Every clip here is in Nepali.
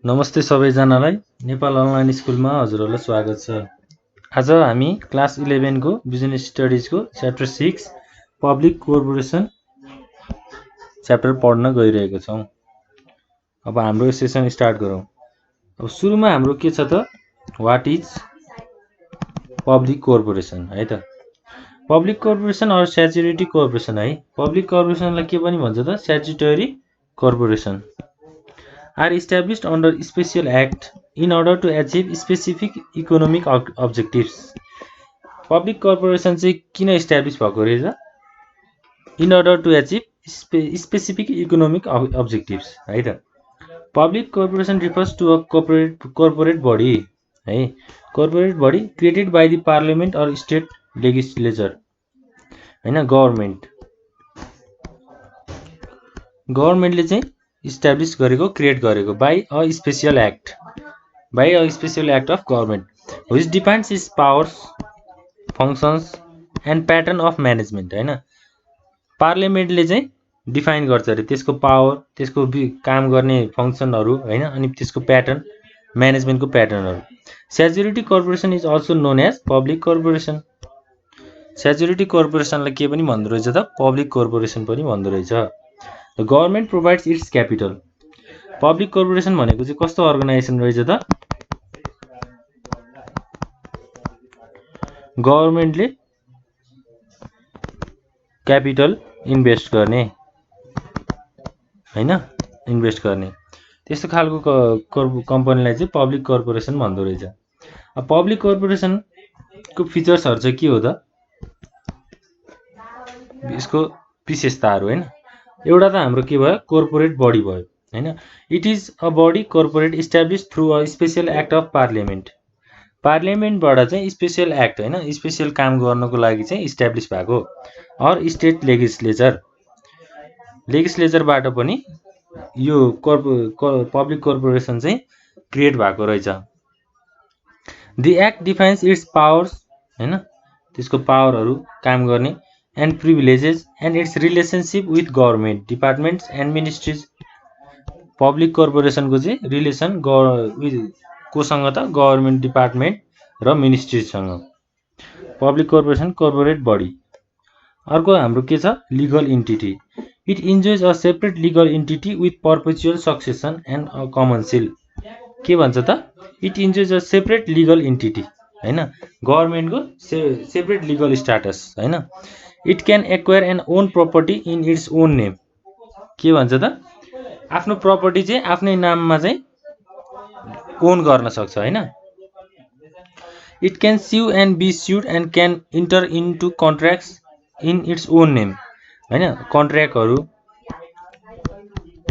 नमस्ते सबैजनालाई नेपाल अनलाइन स्कुलमा हजुरहरूलाई स्वागत छ। आज हामी क्लास 11 को बिजनेस स्टडिज को च्याप्टर 6 पब्लिक कर्पोरेसन च्याप्टर पढ्न गइरहेको छौं। अब हाम्रो सेसन स्टार्ट गरौँ। अब सुरुमा हाम्रो के छ त व्हाट इज पब्लिक कर्पोरेसन है त। पब्लिक कर्पोरेसन अर स्ट्याट्युटरी कर्पोरेसन है। पब्लिक कर्पोरेसनलाई के पनि भन्छ त स्ट्याट्युटरी corporation are established under special act in order to achieve specific economic objectives. Public corporation चाहिँ किन establish भएको रहेछ? In order to achieve specific economic objectives है त। Public corporation refers to a corporate body है। Corporate body created by the parliament or state legislature हैन गभर्नमेन्ट। गभर्नमेन्टले चाहिँ इस्टाब्लिश गरेको क्रिएट गरेको by a special act of government which defines its powers functions and pattern of management हैन। पार्लियामेन्टले चाहिँ डिफाइन गर्छ रे त्यसको पावर त्यसको काम गर्ने फंक्सनहरु हैन अनि त्यसको प्याटर्न म्यानेजमेन्टको प्याटर्नहरु। Statutory corporation is also known as public corporation. Statutory कर्पोरेसनलाई के पनि भन्दो रहेछ त पब्लिक कर्पोरेसन पनि भन्दो रहेछ। The government provides its capital. Public corporation भनेको चाहिँ कस्तो अर्गनाइजेसन रहेछ त गभर्नमेन्टले क्यापिटल इन्भेस्ट गर्ने हैन इन्भेस्ट गर्ने त्यस्तो खालको कम्पनीलाई चाहिँ पब्लिक कर्पोरेसन भन्दो रहेछ। अब पब्लिक कर्पोरेसन को फिचर्सहरु चाहिँ के हो त यसको विशेषताहरु हैन। एउटा त हाम्रो के भयो कर्पोरेट बडी भयो हैन। It is a body corporate establish through a special act of parliament. पार्लियामेन्टबाट चाहिँ स्पेशल एक्ट हैन स्पेशल काम गर्नको लागि चाहिँ इस्टाब्लिश भएको अर स्टेट लेजिस्लेचरबाट पनि यो पब्लिक कर्पोरेसन चाहिँ क्रिएट भएको रहेछ। The act defines its powers हैन त्यसको पावरहरु काम गर्ने and privileges and its relationship with government departments and ministries. Public corporation को चाहिँ रिलेसन कोसँग त गभर्नमेन्ट डिपार्टमेन्ट र मिनिस्ट्रीज सँग। Public corporation corporate body. अर्को हाम्रो के छ legal entity. It enjoys a separate legal entity with perpetual succession and a common seal. के भन्छ त it enjoys a separate legal entity हैन गभर्नमेन्टको सेपरेट लीगल स्ट्याटस हैन। It can acquire and own property in its own name. के भन्छ त आफ्नो प्रपर्टी चाहिँ आफ्नै नाममा चाहिँ ओन गर्न सक्छ हैन। It can sue and be sued and can enter into contracts in its own name हैन कन्ट्र्याक्टहरु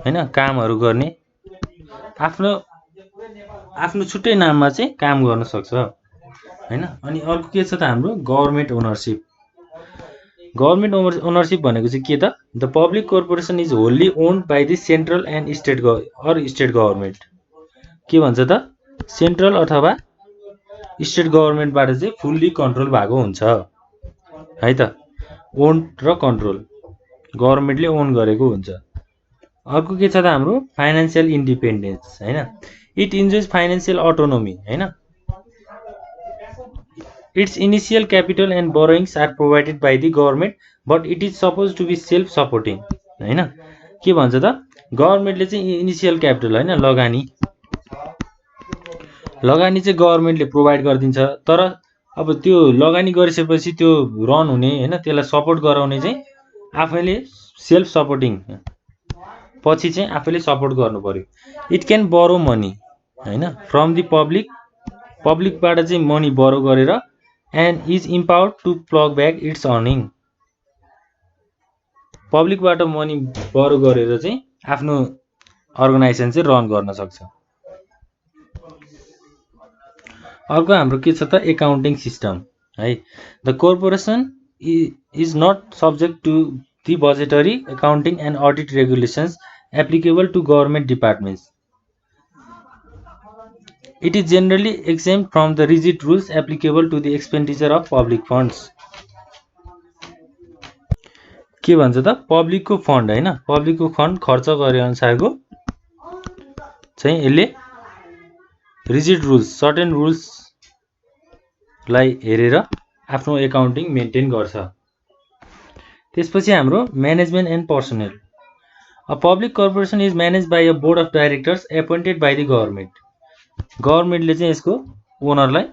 हैन कामहरु गर्ने आफ्नो छुट्टै नाममा चाहिँ काम गर्न सक्छ हैन। अनि अर्को के छ त हाम्रो गभर्नमेन्ट ओनरशिप। गभर्नमेन्ट ओनरशिप भनेको चाहिँ के त the public corporation is होल्ली owned by the central and state government. के भन्छ त सेन्ट्रल अथवा स्टेट गभर्नमेन्टबाट चाहिँ फुल्ली कन्ट्रोल भएको हुन्छ है त। ओन र कन्ट्रोल गभर्नमेन्टले ओन गरेको हुन्छ। अर्को के छ त हाम्रो फाइनान्शियल इन्डिपेन्डेन्स हैन। इट इन्जोयज फाइनान्शियल अटोनोमी हैन। Its initial capital and borrowings are provided by the government, but it is supposed to be self-supporting. हैन के भन्छ त गभर्नमेन्टले चाहिँ इनिशियल क्यापिटल हैन लगानी चाहिँ गभर्नमेन्टले प्रोवाइड गरिदिन्छ तर अब त्यो लगानी गरिसकेपछि त्यो रन हुने हैन त्यसलाई सपोर्ट गराउने चाहिँ आफैले सेल्फ सपोर्टिङ पछि चाहिँ आफैले सपोर्ट गर्नु पर्यो। इट क्यान बरो मनी हैन फ्रम द पब्लिकबाट चाहिँ मनी बरो गरेर and is empowered to plug back its earning. पब्लिकबाट मनी बरो गरेर चाहिँ आफ्नो अर्गनाइजेसन चाहिँ रन गर्न सक्छ। अर्को हाम्रो के छ त एकाउन्टिङ सिस्टम है। The corporation is not subject to the budgetary accounting and audit regulations applicable to government departments. It is generally exempt from the rigid rules applicable to the expenditure of public funds. के भन्छ त पब्लिकको फन्ड हैन पब्लिकको फन्ड खर्च गरे अनुसारको चाहिँ यसले रिजिड रुल्स सर्टेन रुल्सलाई हेरेर आफ्नो एकाउन्टिङ मेन्टेन गर्छ। त्यसपछि हाम्रो management and personal. A public corporation is manage by a board of directors appointed by the government. गभर्मेन्टले चाहिँ यसको ओनरलाई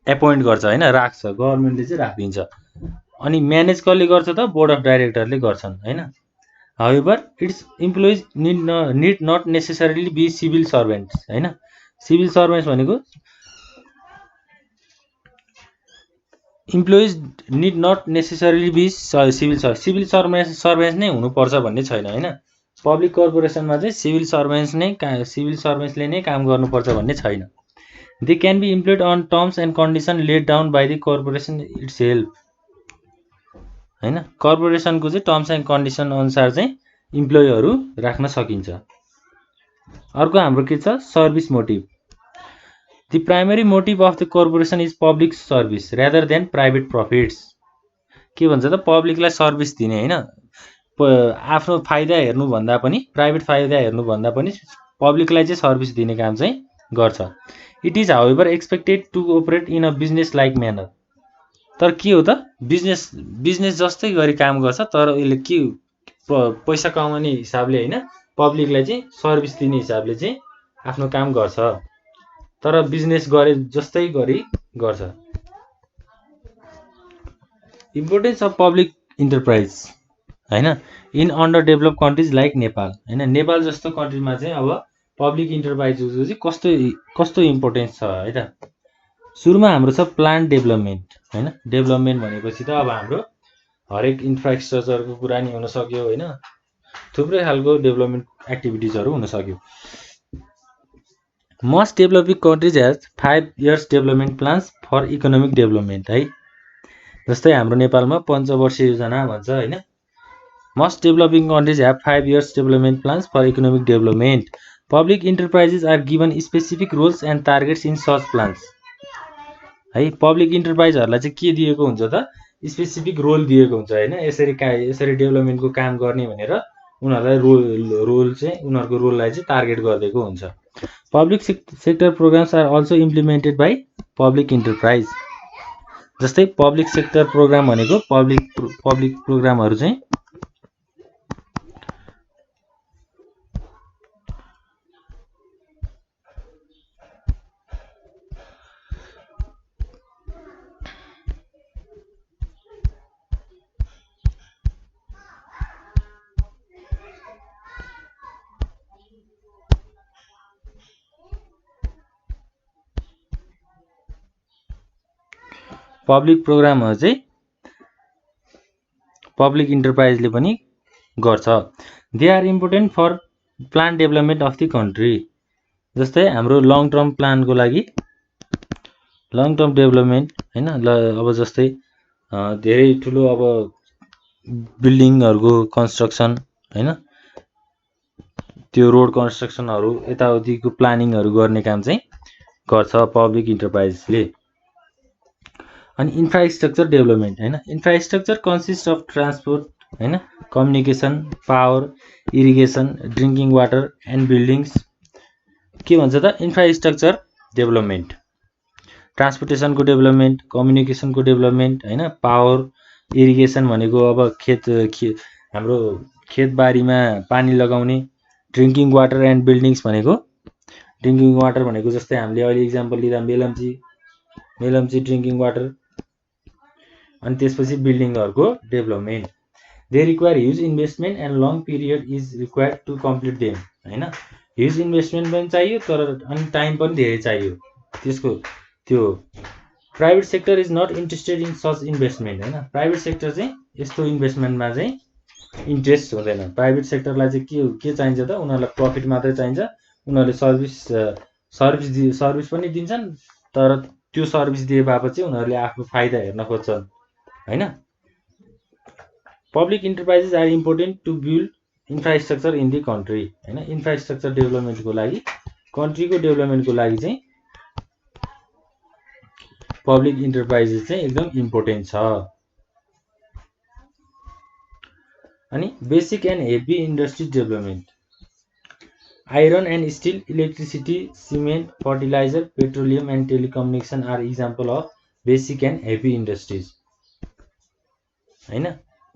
एपोइन्ट गर्छ होइन, राख्छ, गभर्मेन्टले चाहिँ राखिदिन्छ। अनि म्यानेज कसले गर्छ त? बोर्ड अफ डाइरेक्टरले गर्छन् होइन। However its employees need not necessarily be civil servants होइन। सिभिल सर्भेन्ट्स भनेको employees need not necessarily be civil servants नै हुनुपर्छ भन्ने छैन होइन। पब्लिक कर्पोरेसनमा चाहिँ सिभिल सर्भेन्ट्सले नै काम गर्नुपर्छ भन्ने छैन। They can be employed on terms and condition laid down by the corporation itself होइन। कर्पोरेसनको चाहिँ टर्म्स एन्ड कन्डिसन अनुसार चाहिँ इम्प्लोइहरू राख्न सकिन्छ। अर्को हाम्रो के छ? Service motive. The primary motive of the corporation is public service rather than private profits. के भन्छ त? पब्लिकलाई सर्भिस दिने होइन, आफ्नो फाइदा हेर्नुभन्दा पनि, प्राइभेट फाइदा हेर्नुभन्दा पनि पब्लिकलाई चाहिँ सर्भिस दिने काम चाहिँ गर्छ। It is however expected to operate in a business like manner. तर के हो त? बिजनेस जस्तै गरी काम गर्छ, तर यसले के पैसा कमाउने हिसाबले होइन, पब्लिकलाई चाहिँ सर्भिस दिने हिसाबले चाहिँ आफ्नो काम गर्छ, तर बिजनेस गरे जस्तै गरी गर्छ। इम्पोर्टेन्स अफ पब्लिक इन्टरप्राइज होइन in under develop countries like Nepal होइन। नेपाल जस्तो कन्ट्रीमा चाहिँ अब पब्लिक इन्टरप्राइजको चाहिँ कस्तो इम्पोर्टेन्स छ है त। सुरुमा हाम्रो छ प्लान्ट डेभलपमेन्ट होइन। डेभलपमेन्ट भनेपछि त अब हाम्रो हरेक इन्फ्रास्ट्रक्चरको कुरा नि हुन सक्यो होइन, थुप्रै खालको डेभलपमेन्ट एक्टिभिटिजहरू हुन सक्यो। Most developing countries has 5 years development plans for economic development है। जस्तै हाम्रो नेपालमा पञ्चवर्षीय योजना भन्छ होइन। Most developing countries have 5 years development plans for economic development. Public enterprises are given specific roles and targets in such plans है। पब्लिक इन्टरप्राइजहरूलाई चाहिँ के दिएको हुन्छ त? स्पेसिफिक रोल दिएको हुन्छ होइन। यसरी डेभलपमेन्टको काम गर्ने भनेर उनीहरूलाई उनीहरूको रोललाई चाहिँ टार्गेट गरिदिएको हुन्छ। Public sector programs are also implemented by public enterprise. जस्तै पब्लिक सेक्टर प्रोग्राम भनेको पब्लिक प्रोग्रामहरू चाहिँ पब्लिक प्रोग्रामहरू चाहिँ पब्लिक इन्टरप्राइजले पनि गर्छ। They are important for plan development of the country. जस्तै हाम्रो लङ टर्म प्लानको लागि लङ टर्म डेभलपमेन्ट होइन। अब जस्तै धेरै ठुलो अब बिल्डिङहरूको कन्स्ट्रक्सन होइन, त्यो रोड कन्स्ट्रक्सनहरू यताउतिको प्लानिङहरू गर्ने काम चाहिँ गर्छ पब्लिक इन्टरप्राइजले। अनि इन्फ्रास्ट्रक्चर डेभलपमेन्ट होइन। इन्फ्रास्ट्रक्चर कन्सिस्ट अफ ट्रान्सपोर्ट होइन, communication, power, irrigation, drinking water and buildings. के भन्छ त? इन्फ्रास्ट्रक्चर डेभलपमेन्ट, ट्रान्सपोर्टेसनको डेभलपमेन्ट, कम्युनिकेसनको डेभलपमेन्ट होइन, पावर, इरिगेसन भनेको अब हाम्रो खेतबारीमा पानी लगाउने, ड्रिङ्किङ वाटर एन्ड बिल्डिङ्स भनेको जस्तै हामीले अहिले इक्जाम्पल लिँदा मेलम्ची ड्रिङ्किङ वाटर। अनि त्यसपछि बिल्डिङहरूको development. They require huge investment and long period is required to complete them होइन। ह्युज इन्भेस्टमेन्ट पनि चाहियो, तर अनि टाइम पनि धेरै चाहियो त्यसको। त्यो private sector is not interested in such investment होइन। प्राइभेट सेक्टर चाहिँ यस्तो इन्भेस्टमेन्टमा चाहिँ इन्ट्रेस्ट हुँदैन। प्राइभेट सेक्टरलाई चाहिँ के चाहिन्छ त? उनीहरूलाई प्रफिट मात्रै चाहिन्छ। उनीहरूले सर्भिस पनि दिन्छन्, तर त्यो सर्भिस दिए बापत चाहिँ उनीहरूले आफ्नो फाइदा हेर्न खोज्छन् होइन। Public enterprises are important to build infrastructure in the country होइन। इन्फ्रास्ट्रक्चर डेभलपमेन्टको लागि, कन्ट्रीको डेभलपमेन्टको लागि चाहिँ पब्लिक इन्टरप्राइजेस चाहिँ एकदम इम्पोर्टेन्ट छ। अनि basic and heavy industry development Iron and steel, electricity, cement, fertilizer, petroleum and telecommunication are example of basic and heavy industries. हैन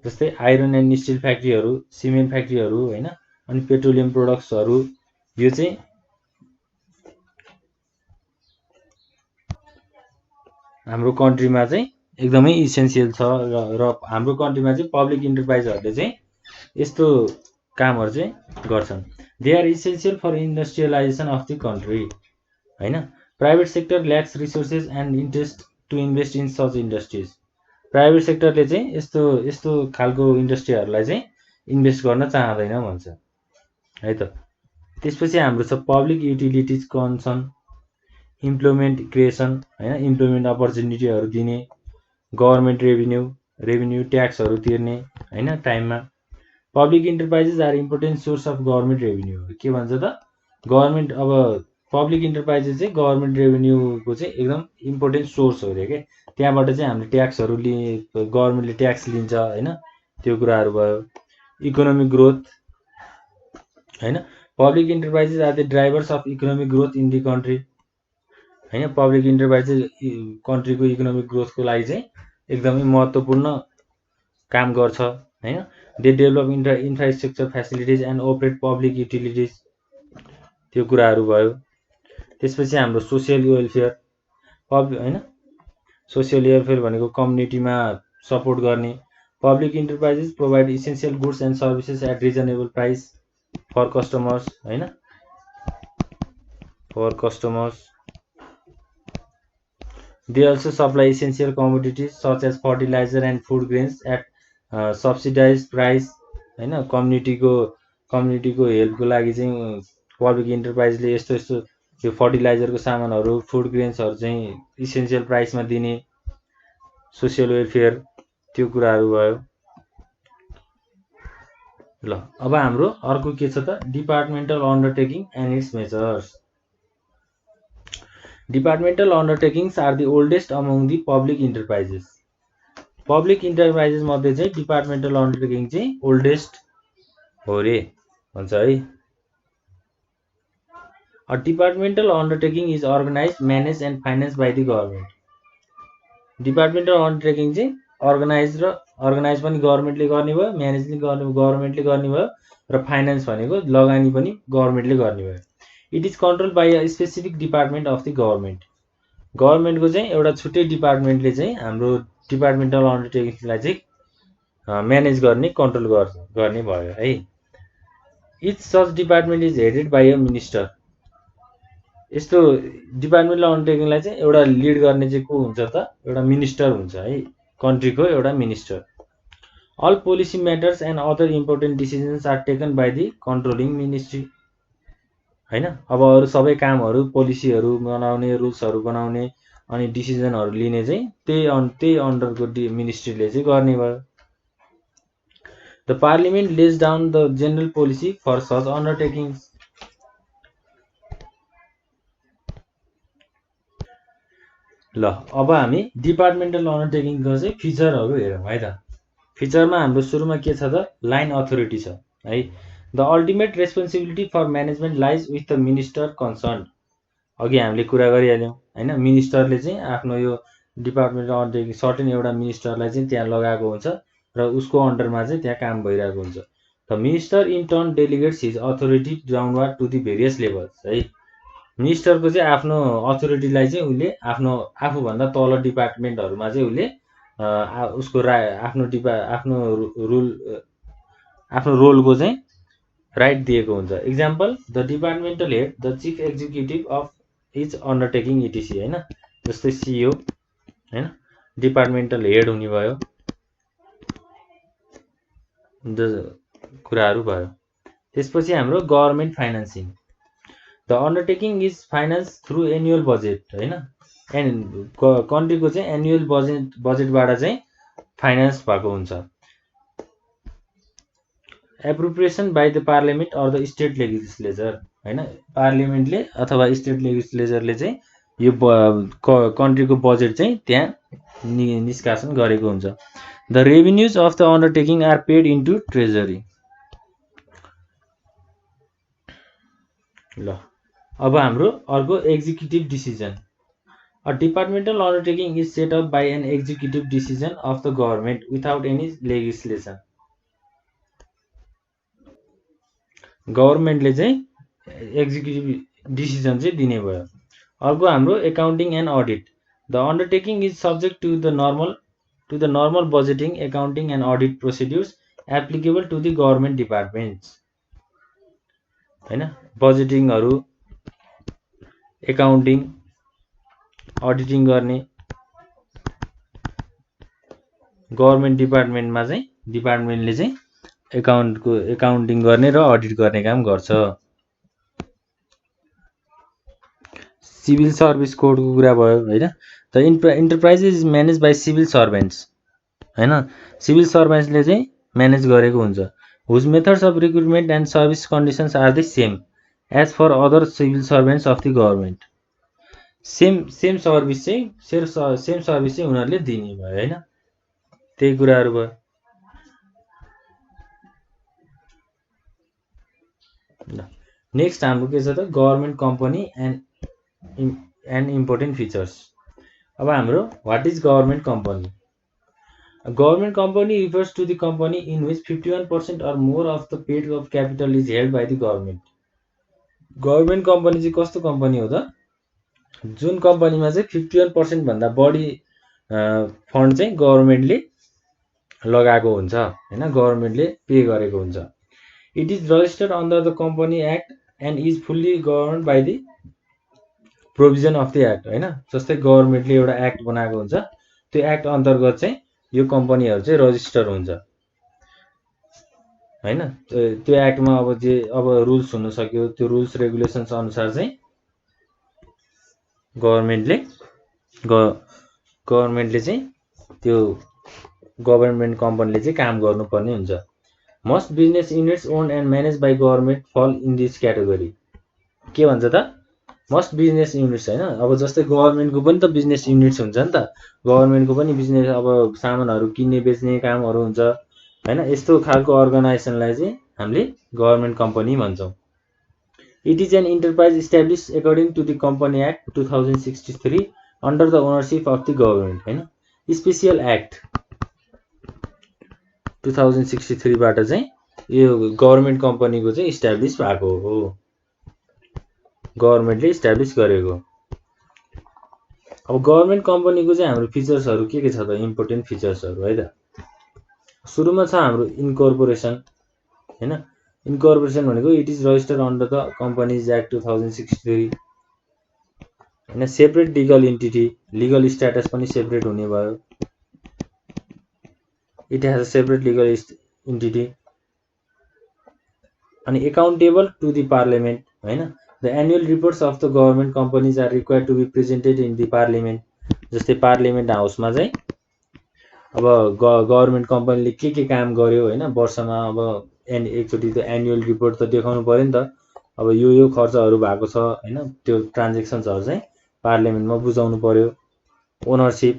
जस्तै आइरन एन्ड स्टिल फ्याक्ट्रीहरू, सिमेन्ट फ्याक्ट्रीहरू हैन, अनि पेट्रोलियम प्रोडक्ट्सहरू यो चाहिँ हाम्रो कन्ट्रीमा चाहिँ एकदमै इसेन्सियल छ र हाम्रो कन्ट्रीमा चाहिँ पब्लिक इन्टरप्राइजहरूले चाहिँ यस्तो कामहरू चाहिँ गर्छन्। They are essential for industrialisation of the country हैन। Private sector lacks resources and interest to invest in such industries. Private सेक्टरले चाहिँ यस्तो यस्तो खालको इन्डस्ट्रीहरूलाई चाहिँ इन्भेस्ट गर्न चाहँदैन भन्छ है त। त्यसपछि हाम्रो छ public utilities concern, employment creation हैन, इम्प्लोइमेन्ट अपर्च्युनिटीहरू दिने, गभर्नमेन्ट रेभिन्यू ट्याक्सहरू तिर्ने हैन टाइममा। Public enterprises are important source of government revenue. के भन्छ त, गभर्नमेन्ट अब पब्लिक इन्टरप्राइजेस चाहिँ गभर्नमेन्ट रेभिन्यूको चाहिँ एकदम इम्पोर्टेन्ट सोर्स हो अरे के। त्यहाँबाट चाहिँ हामीले ट्याक्सहरू गभर्नमेन्टले ट्याक्स लिन्छ हैन, त्यो कुराहरू भयो। इकोनोमिक ग्रोथ हैन, public enterprises are the drivers of economic growth in the country हैन। पब्लिक इन्टरप्राइजेस कन्ट्रीको इकोनोमिक ग्रोथको लागि चाहिँ एकदमै महत्त्वपूर्ण काम गर्छ हैन। They develop infrastructure facilities and operate public utilities, त्यो कुराहरू भयो। त्यसपछि हाम्रो सोसियल वेलफेयर हैन, सोसियल वेलफेयर भनेको कम्युनिटीमा सपोर्ट गर्ने। Public enterprises provide essential goods and services at reasonable price for customers हैन, for customers. They also supply essential commodities such as fertilizer and food grains at subsidize price हैन। कम्युनिटीको हेल्पको लागि चाहिँ पब्लिक इन्टरप्राइजले यस्तो यस्तो यो फर्टिलाइजरको सामानहरू, फुड ग्रेन्सहरू चाहिँ इसेन्सियल प्राइसमा दिने। सोसियल वेलफेयर, त्यो कुराहरू भयो। ल अब हाम्रो अर्को के छ त, departmental undertaking and its measures. Departmental undertakings are the oldest among the public enterprises. Public enterprises मध्ये चाहिँ डिपार्टमेन्टल अन्डरटेकिङ चाहिँ ओल्डेस्ट हो रे भन्छ है। A departmental undertaking is organized, managed and financed by the government. Departmental undertaking चाहिँ अर्गनाइज पनि गभर्नमेन्टले गर्ने भयो, म्यानेज पनि गभर्नमेन्टले गर्ने भयो, र फाइनेन्स भनेको लगानी पनि गभर्नमेन्टले गर्ने भयो। It is control by a specific department of the government. गभर्नमेन्टको चाहिँ एउटा छुट्टै डिपार्टमेन्टले चाहिँ हाम्रो डिपार्टमेन्टल अन्डरटेकिङलाई चाहिँ म्यानेज गर्ने, कन्ट्रोल गर्ने भयो है। Each such department is headed by a minister. यस्तो डिपार्टमेन्टल अन्डरटेकिङलाई चाहिँ एउटा लिड गर्ने चाहिँ को हुन्छ त, एउटा मिनिस्टर हुन्छ है, कन्ट्रीको एउटा minister. All policy matters and other important decisions are taken by the controlling ministry हैन। अब अरू सबै कामहरू, पोलिसीहरू बनाउने, रुल्सहरू बनाउने अनि डिसिजनहरू लिने चाहिँ त्यही अन्डरको मिनिस्ट्रीले चाहिँ गर्ने भयो। The parliament lays down the general policy for such undertakings. ल अब हामी डिपार्टमेन्टल अन्डरटेकिङको चाहिँ फिचरहरू हेरौँ है त। फिचरमा हाम्रो सुरुमा के छ त, लाइन अथोरिटी छ है। The ultimate responsibility for management lies with the minister concern. अघि हामीले कुरा गरिहाल्यौँ हैन, मिनिस्टरले चाहिँ आफ्नो यो डिपार्टमेन्टल अन्डरटेकिङ सर्टेन एउटा मिनिस्टरलाई चाहिँ त्यहाँ लगाएको हुन्छ र उसको अन्डरमा चाहिँ त्यहाँ काम भइरहेको हुन्छ। The minister in turn delegates his authority downward to the various levels है। मिनिस्टरको चाहिँ आफ्नो अथोरिटीलाई चाहिँ उसले आफूभन्दा तल डिपार्टमेन्टहरूमा चाहिँ उसले उसको आफ्नो रोलको चाहिँ राइट दिएको हुन्छ। Example, the departmental head, the chief executive of each undertaking ETC हैन। जस्तै सिइओ हैन, डिपार्टमेन्टल हेड हुने भयो, कुराहरू भयो। त्यसपछि हाम्रो government financing. The undertaking is finance through annual budget हैन। कन्ट्रीको चाहिँ एनुअल बजेटबाट चाहिँ फाइनेन्स भएको हुन्छ। Appropriation by the parliament or the state legislature हैन। पार्लियामेन्टले अथवा स्टेट लेजिस्लेचरले चाहिँ यो कन्ट्रीको बजेट चाहिँ त्यहाँ निष्कासन गरेको हुन्छ। The revenues of the undertaking are paid into treasury. ल अब हाम्रो अर्को executive decision A departmental undertaking is set up by an executive decision of the government without any legislation. गभर्नमेन्टले चाहिँ एक्जिक्युटिभ डिसिजन चाहिँ दिने भयो। अर्को हाम्रो accounting and audit the undertaking is subject to the normal budgeting accounting and audit procedures applicable to the government departments हैन। बजेटिङहरू एकाउन्टिङ अडिटिङ गर्ने गभर्नमेन्ट डिपार्टमेन्टमा चाहिँ डिपार्टमेन्टले चाहिँ एकाउन्टिङ गर्ने र अडिट गर्ने काम गर्छ। सिभिल सर्भिस कोडको कुरा भयो हैन। The enterprise is manage by civil servants हैन। सिभिल सर्भेन्ट्सले चाहिँ म्यानेज गरेको हुन्छ। Whose methods of recruitment and service conditions are the same as for other civil servants of the government. Same service चाहिँ उनीहरूले दिने भयो हैन। त्यही कुराहरू भयो। नेक्स्ट हाम्रो के छ त government company and important features. अब हाम्रो what is government company? Government company refers to the company in which 51% or more of the paid of capital is held by the government। Government company चाहिँ कस्तो कम्पनी हो त? जुन कम्पनीमा चाहिँ 51% भन्दा बढी फन्ड चाहिँ गभर्नमेन्टले लगाएको हुन्छ हैन, गभर्नमेन्टले पे गरेको हुन्छ। It is registered under the company act and is fully governed by the provision of the act हैन। जस्तै गभर्नमेन्टले एउटा एक्ट बनाएको हुन्छ, त्यो एक्ट अन्तर्गत चाहिँ यो कम्पनीहरू चाहिँ रजिस्टर हुन्छ हैन। त्यो एक्टमा अब रुल्स हुन सक्यो, त्यो रुल्स रेगुलेसन्स अनुसार चाहिँ गभर्नमेन्टले चाहिँ त्यो गभर्नमेन्ट कम्पनीले चाहिँ काम गर्नुपर्ने हुन्छ। Most business units owned and manage by government फल इन दिस क्याटेगोरी। के भन्छ त? मोस्ट बिजनेस युनिट्स हैन। अब जस्तै गभर्नमेन्टको पनि त बिजनेस युनिट्स हुन्छ नि त। गभर्नमेन्टको पनि बिजनेस अब सामानहरू किन्ने बेच्ने कामहरू हुन्छ हैन। यस्तो खालको अर्गनाइजेसनलाई चाहिँ हामीले गभर्नमेन्ट कम्पनी भन्छौँ। It is an enterprise established according to the Company Act 2063 under the ownership of the government हैन। स्पेशल एक्ट 2063 बाट चाहिँ यो गभर्नमेन्ट कम्पनीको चाहिँ इस्टाब्लिश भएको हो, गभर्नमेन्टले इस्टाब्लिश गरेको। अब गभर्नमेन्ट कम्पनीको चाहिँ हाम्रो फिचर्सहरू के छ त? इम्पोर्टेन्ट फिचर्सहरू है त। सुरुमा छ हाम्रो इन्कर्पोरेसन हैन। इन्कर्पोरेसन भनेको it is registered under the companies act 2063 हैन। Separate legal entity, legal status पनि सेपरेट हुने भयो। It has a separate legal entity. अनि एकाउन्टेबल टु द पार्लियामेन्ट हैन। The annual reports of the government companies are required to be presented in the parliament. जस्तै पार्लियामेन्ट हाउसमा चाहिँ अब गभर्नमेन्ट कम्पनीले के काम गर्यो हैन वर्षमा, अब एकचोटि त एनुअल रिपोर्ट त देखाउनु पर्यो नि त। अब यो खर्चहरू भएको छ हैन, त्यो ट्रान्जेक्सन्सहरू चाहिँ पार्लियामेन्टमा बुझाउनु पर्यो। ओनरसिप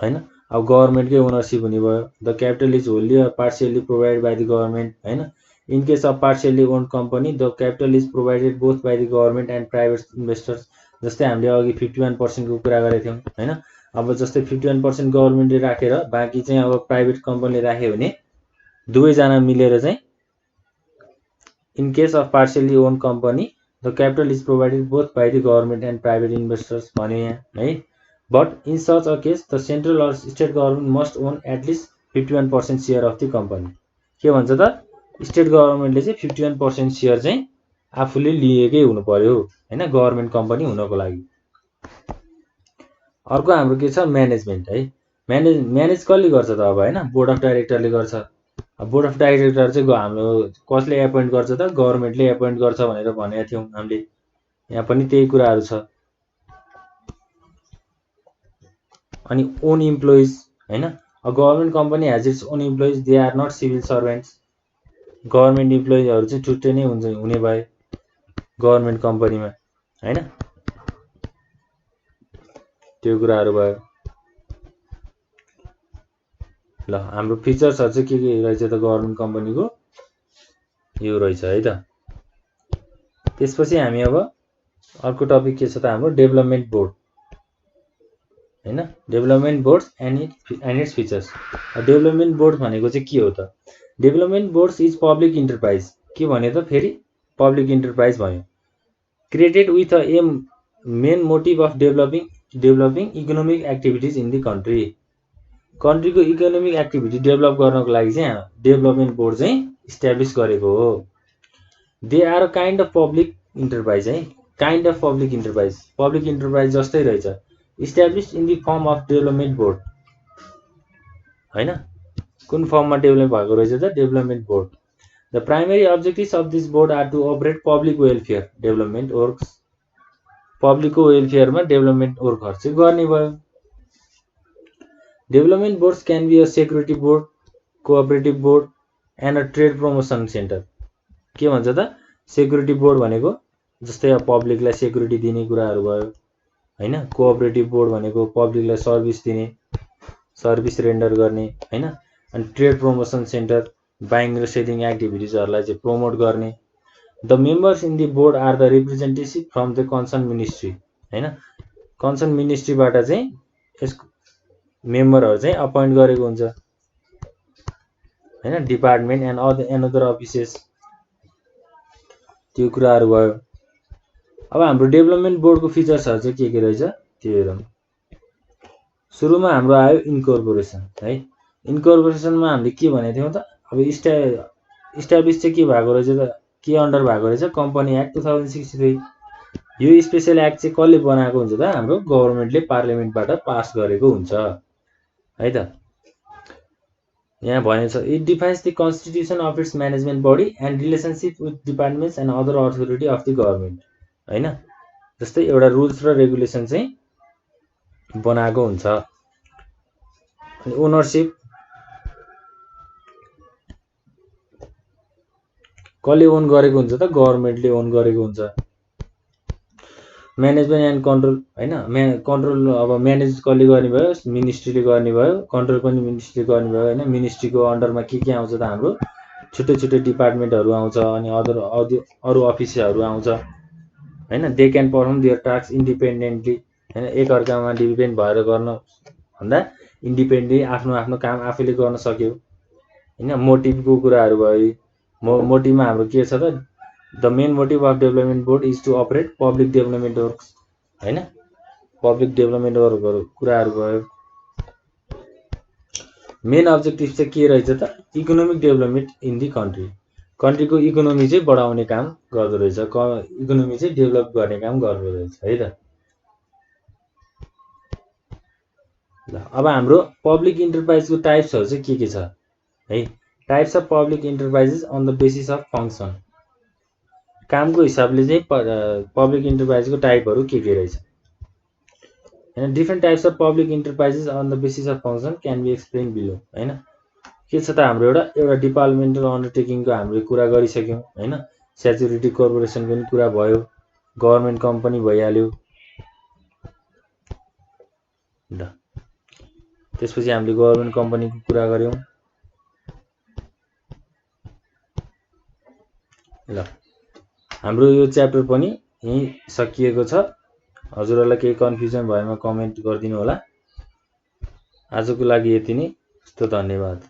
हैन, अब गभर्नमेन्टकै ओनरसिप हुने भयो। The capital is wholly or partially provided by the government हैन। In case of partially owned company the capital is provided both by the government and private investors. जस्तै हामीले अघि 51% को कुरा गरेको थियौँ हैन। अब जस्तै 51% गभर्नमेन्टले राखेर बाँकी चाहिँ अब प्राइभेट कम्पनीले राख्यो भने दुवैजना मिलेर चाहिँ in case of partially owned company the capital is provided both by the government and private investors भन्यो यहाँ है। But in such a case the central or state government must own at least 51% share of the company. के भन्छ त? स्टेट गभर्नमेन्टले चाहिँ 51% सेयर चाहिँ आफूले लिएकै हुनु पर्यो हैन, गभर्नमेन्ट कम्पनी हुनको लागि। अर्को हाम्रो के छ? म्यानेजमेन्ट है। म्यानेज कसले गर्छ त? अब हैन बोर्ड अफ डाइरेक्टरले गर्छ। बोर्ड अफ डाइरेक्टर चाहिँ हाम्रो कसले एपोइन्ट गर्छ त? गभर्नमेन्टले एपोइन्ट गर्छ भनेर भनेका थियौँ हामीले। यहाँ पनि त्यही कुराहरू छ। अनि ओन इम्प्लोइज हैन। A government company has its own employees, they are not civil servants. Government इम्प्लोइजहरू चाहिँ छुट्टै नै हुने भए गभर्नमेन्ट कम्पनीमा हैन। त्यो कुराहरू भयो। ल हाम्रो फिचर्सहरू चाहिँ के रहेछ त गभर्नमेन्ट कम्पनीको? यो रहेछ है त। त्यसपछि हामी अब अर्को टपिक के छ त हाम्रो डेभलपमेन्ट बोर्ड हैन development board and its features development board भनेको चाहिँ के हो त development boards is public enterprise के भन्यो त फेरि पब्लिक इन्टरप्राइज भयो created with a aim main motive of developing economic activities in the country कन्ट्रीको इकोनोमिक एक्टिभिटी डेभलप गर्नको लागि चाहिँ डेभलपमेन्ट बोर्ड चाहिँ इस्टाब्लिस गरेको हो they are a kind of public enterprise है काइन्ड अफ पब्लिक इन्टरप्राइज जस्तै रहेछ established in the form of development board हैन कुन फर्ममा डेभलप भएको रहेछ त development board the primary objectives of this board are to operate public welfare development works पब्लिकको वेलफेयरमा डेभलपमेन्ट वर्कहरु चाहिँ गर्ने भयो development boards can be a security board cooperative board and a trade promotion centre के भन्छ त सेक्युरिटी बोर्ड भनेको जस्तै अब पब्लिकलाई सेक्युरिटी दिने कुराहरु भयो हैन कोअपरेटिभ बोर्ड भनेको पब्लिकलाई सर्भिस दिने सर्भिस रेन्डर गर्ने हैन अनि ट्रेड प्रमोसन सेन्टर बाइङ र सेलिङ एक्टिभिटिजहरुलाई चाहिँ प्रमोट गर्ने the members in the board are the representative from the concern ministry हैन कन्सर्न मिनिस्ट्रीबाट चाहिँ यसको मेम्बरहरु चाहिँ अपॉइन्ट गरेको हुन्छ हैन डिपार्टमेन्ट एन्ड अनदर अफिसेस त्यो कुराहरु भयो अब हाम्रो डेभलपमेन्ट बोर्डको फिचर्सहरु चाहिँ के रहेछ त्यो हेरौं सुरुमा हाम्रो आयो इन्कर्पोरेसन है इन्कर्पोरेसनमा हामीले के भनेको थियौं त अब इस्टाब्लिश चाहिँ के भएको रहेछ त के अन्डर भएको रहेछ कम्पनी एक्ट 2063 यो स्पेशल एक्ट चाहिँ कसले बनाएको हुन्छ त हाम्रो गभर्नमेन्टले पार्लियामेन्टबाट पास गरेको हुन्छ है त यहाँ भनेछ it defines the constitution of its management body and relationship with departments and other authority of the government हैन जस्तै एउटा रुल्स र रेगुलेसन चाहिँ बनाएको हुन्छ अनि ओनरशिप कसले ओन गरेको हुन्छ त गभर्नमेन्टले ओन गरेको हुन्छ म्यानेजमेन्ट एन्ड कन्ट्रोल हैन कन्ट्रोल अब म्यानेज कसले गर्ने भयो मिनिस्ट्रीले गर्ने भयो कन्ट्रोल पनि मिनिस्ट्रीले गर्ने भयो हैन मिनिस्ट्रीको अन्डरमा के आउँछ त हाम्रो छुट्टै छुट्टै डिपार्टमेन्टहरु आउँछ अनि अरु अफिसहरु आउँछ हैन they can perform there task independently हैन एक अर्कामा डिपेन्ड भएर गर्न भन्दा इन्डिपेन्डेन्टली आफ्नो काम आफैले गर्न सक्यो हैन मोटिभको कुराहरु भयो मोटिभमा हाम्रो के छ त the main motive of development board is to operate public development works हैन पब्लिक डेभलपमेन्ट वर्कहरु कुराहरु भयो मेन अब्जेक्टिभ चाहिँ के रहेछ त इकोनोमिक डेभलपमेन्ट इन द कन्ट्रीको इकोनोमी चाहिँ बढाउने काम गर्दो रहेछ इकोनोमी चाहिँ डेभलप गर्ने काम गर्दो रहेछ है त ल अब हाम्रो पब्लिक इन्टरप्राइजको टाइप्सहरु चाहिँ के छ है types of public enterprises on the basis of function कामको हिसाबले चाहिँ पब्लिक इन्टरप्राइजको टाइपहरु के रहेछ हैन different types of public enterprises on the basis of function can be explain below हैन के छ त हाम्रो एउटा डिपार्टमेन्टल अन्डरटेकिङको हामीले कुरा गरिसक्यौं हैन स्याचुरिटी कर्पोरेसन पनि कुरा भयो गभर्नमेन्ट कम्पनी भइहाल्यो ल त्यसपछि हामीले गभर्नमेन्ट कम्पनीको कुरा गर्यौं ल हाम्रो यो च्याप्टर पनि यही सकिएको छ हजुरहरुलाई केही कन्फ्युजन भएमा कमेन्ट गरिदिनु होला आजको लागि यति नै धन्यवाद